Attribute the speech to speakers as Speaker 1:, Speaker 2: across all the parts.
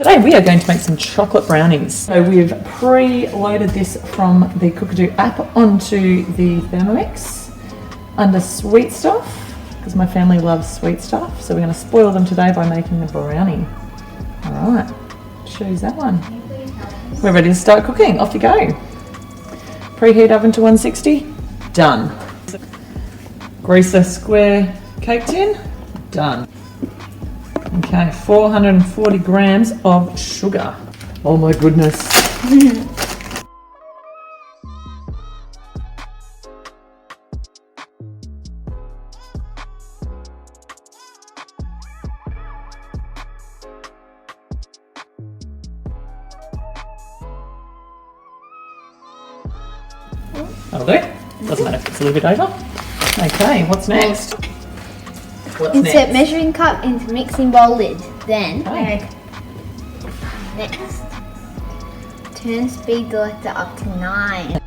Speaker 1: Today we are going to make some chocolate brownies. So we've pre-loaded this from the Cookadoo app onto the Thermomix under sweet stuff, because my family loves sweet stuff. So we're going to spoil them today by making a brownie. All right, choose that one. We're ready to start cooking. Off you go. Preheat oven to 160. Done. Grease a square cake tin. Done. Okay, 440 grams of sugar. Oh my goodness. That'll do. Doesn't matter if it's a little bit over. Okay, what's next?
Speaker 2: Insert measuring cup into mixing bowl lid. Then, next, turn speed selector up to 9.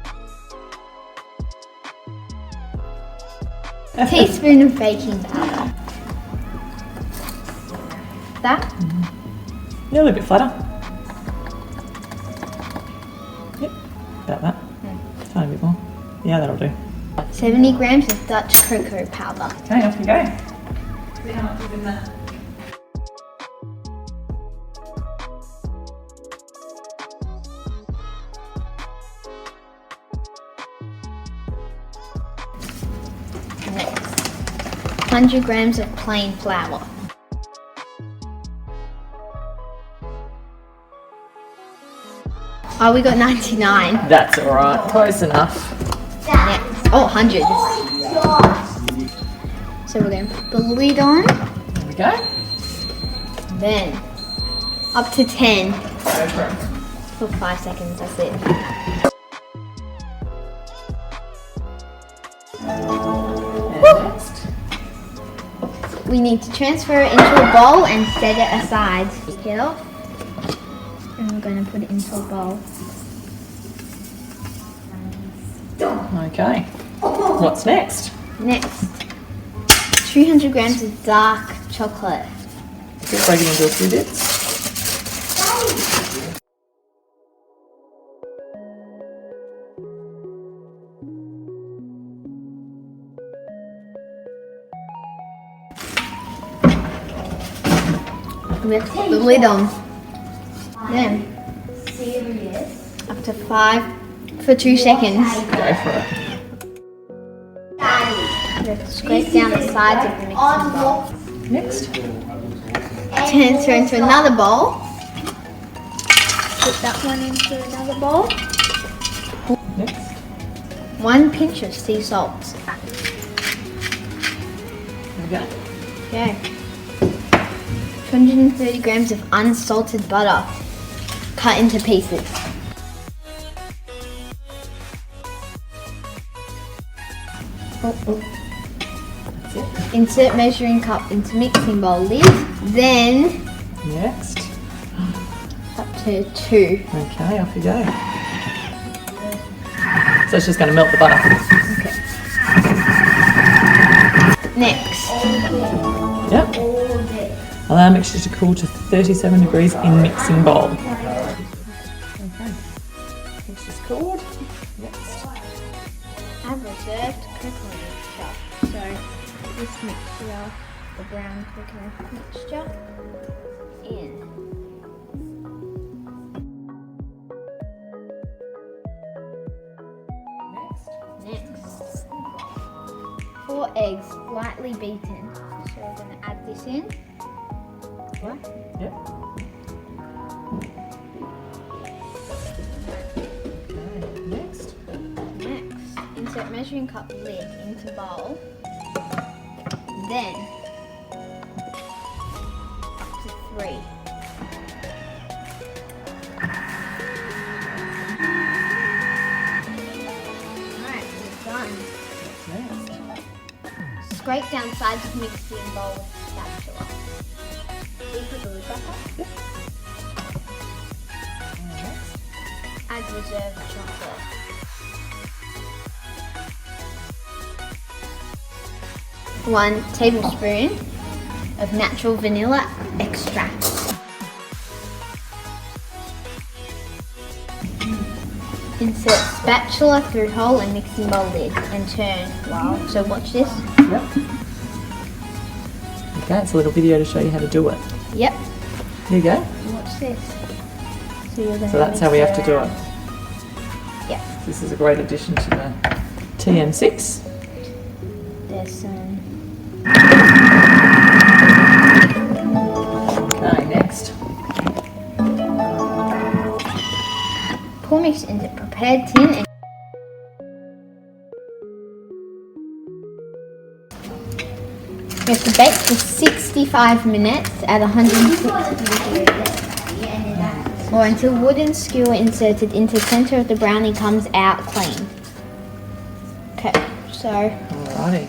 Speaker 2: Teaspoon of baking powder. That?
Speaker 1: Yeah, a little bit flatter. Yep, about that. Tiny bit more. Yeah, that'll do.
Speaker 2: 70 grams of Dutch cocoa powder.
Speaker 1: Okay, off you go. See how much is in there.
Speaker 2: Next, 100 grams of plain flour. Oh, we got 99.
Speaker 1: That's alright, close enough.
Speaker 2: Next, 100. So we're going to put the lid on.
Speaker 1: There we go.
Speaker 2: Then, up to 10.
Speaker 1: Go for it.
Speaker 2: For 5 seconds, that's it.
Speaker 1: Next.
Speaker 2: We need to transfer it into a bowl and set it aside. Take it off. And we're going to put it into a bowl.
Speaker 1: Okay. What's next?
Speaker 2: Next, 200 grams of dark chocolate.
Speaker 1: Just break it into a few bits.
Speaker 2: We have to put the lid on. Then, up to 5 for 2 seconds.
Speaker 1: Go for it.
Speaker 2: We have to scrape down the sides of the mixing bowl.
Speaker 1: Next.
Speaker 2: Transfer into another bowl. Put that one into another bowl.
Speaker 1: Next.
Speaker 2: 1 pinch of sea salt.
Speaker 1: There we go.
Speaker 2: Okay. 230 grams of unsalted butter. Cut into pieces.
Speaker 1: That's it.
Speaker 2: Insert measuring cup into mixing bowl lid. Then
Speaker 1: Next.
Speaker 2: up to 2.
Speaker 1: Okay, off you go. So it's just going to melt the butter.
Speaker 2: Okay. Next,
Speaker 1: Yep. Allow mixture to cool to 37 degrees in mixing bowl. Okay. Mixture's cooled. Next.
Speaker 2: I've reserved cocoa mixture. So this mixture, the brown cocoa mixture, in. Next, 4 eggs lightly beaten. So we're going to add this in. What?
Speaker 1: Yep. Okay, next.
Speaker 2: Next, insert measuring cup lid into bowl. Then, up to 3. Alright, we're done.
Speaker 1: Next.
Speaker 2: Scrape down sides of mixing bowl with spatula. Will you put the lid back on?
Speaker 1: Yep.
Speaker 2: Add reserved chocolate. 1 tablespoon of natural vanilla extract. Insert spatula through hole in mixing bowl lid and turn. Wow. So watch this.
Speaker 1: Yep. Okay, it's a little video to show you how to do it.
Speaker 2: Yep.
Speaker 1: Here you go.
Speaker 2: Watch this. So you're gonna
Speaker 1: So that's how we have to do it.
Speaker 2: Yep.
Speaker 1: This is a great addition to the TM6.
Speaker 2: There's some.
Speaker 1: Okay, next.
Speaker 2: Pour mix into prepared tin and you have to bake for 65 minutes at 160 or until wooden skewer inserted into the center of the brownie comes out clean. Okay, so
Speaker 1: Alrighty.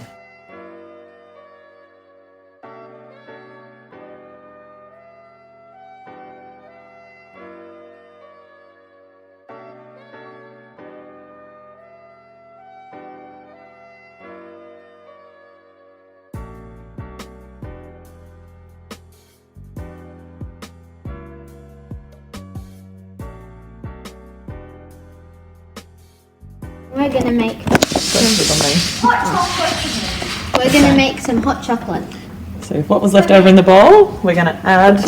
Speaker 2: we're gonna make some hot chocolate.
Speaker 1: So what was left over in the bowl, we're going to add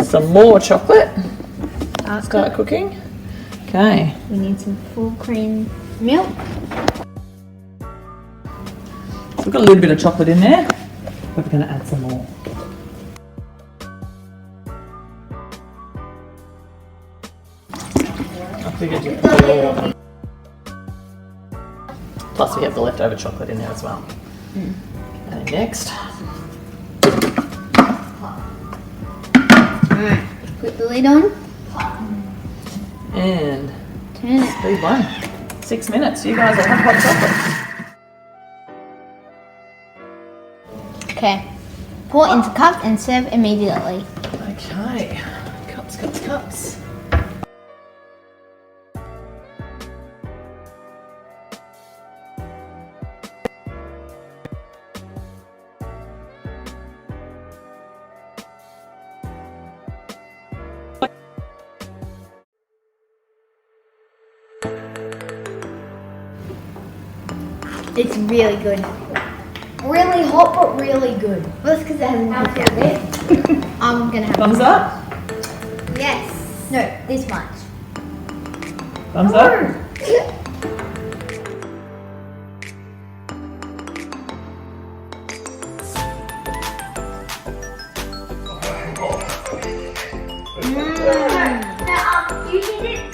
Speaker 1: some more chocolate. Start cooking. Okay.
Speaker 2: We need some full cream milk.
Speaker 1: So we've got a little bit of chocolate in there, but we're going to add some more. I figured you could do more. Plus we have the leftover chocolate in there as well. Okay, next.
Speaker 2: Alright, put the lid on.
Speaker 1: And
Speaker 2: Turn it.
Speaker 1: speed 1. 6 minutes. You guys will have hot chocolate.
Speaker 2: Okay. Pour into cups and serve immediately.
Speaker 1: Okay. Cups, cups, cups.
Speaker 2: It's really good. Really hot, but really good. Well, that's because it hasn't cooked out yet. I'm gonna have
Speaker 1: Thumbs up?
Speaker 2: Yes. No, this much.
Speaker 1: Thumbs up?
Speaker 2: You did it